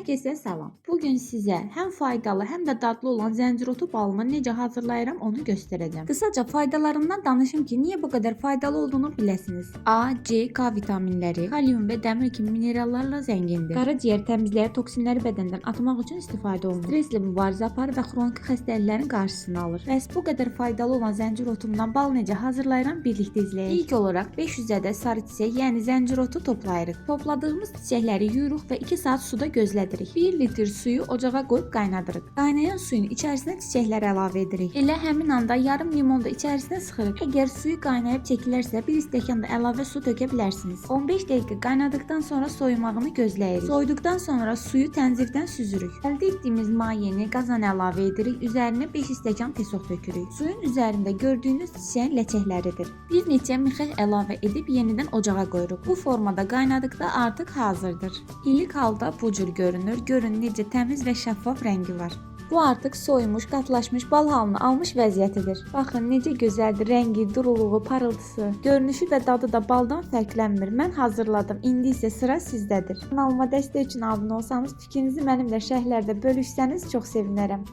Hər kəsə salam. Bugün sizə həm faydalı, həm də dadlı olan zəncirotu balını necə hazırlayıram onu göstərəcəm. Qısaca faydalarından danışım ki, niyə bu qədər faydalı olduğunu biləsiniz. A, C, K vitaminləri, kalium və dəmir kimi minerallarla zəngindir. Qaraciyər təmizləyir, toksinləri bədəndən atmaq üçün istifadə olunur. Stresslə mübarizə aparır və xroniki xəstəliklərin qarşısını alır. Bəs bu qədər faydalı olan zəncirotumdan bal necə hazırlayıram birlikdə izləyək. İlk olaraq 500 ədəd sarı çiçək, yəni zəncirotu toplayırıq. Topladığımız çiçəkləri yuyuruq və 2 saat suda gözlədirik. 1 litr suyu ocağa qoyub qaynadırıq. Qaynayan suyun içərisinə çiçəkləri əlavə edirik. Elə həmin anda yarım limon da içərisinə sıxırıq. Əgər suyu qaynayıb çəkilərsə 1 stəkan da əlavə su tökə bilərsiniz. 15 dəqiqə qaynadıqdan sonra soyumağını gözləyirik. Soyuduqdan sonra suyu tənzirdən süzürük. Əldə etdiyimiz mayeni qazana əlavə edirik. Üzərinə 5 stəkan pesok tökürük. Suyun üzərində gördüyünüz çiçəyin ləçəkləridir. Bir neçə mixək əlavə edib yenidən ocağa qoyuruq. Bu formada qaynadıqda artıq hazırdır. İlk halda bu cür görünür. Görün necə təmiz və şəffaf rəngi var. Bu artıq soyumuş, qatlaşmış bal halını almış vəziyyətidir. Baxın necə gözəldir, rəngi, duruluğu, parıltısı, görünüşü və dadı da baldan fərqlənmir. Mən hazırladım. İndi isə sıra sizdədir. Kanalıma dəstək üçün abunə olsanız, fikrinizi mənimlə şərhlərdə bölüşsəniz çox sevinərəm.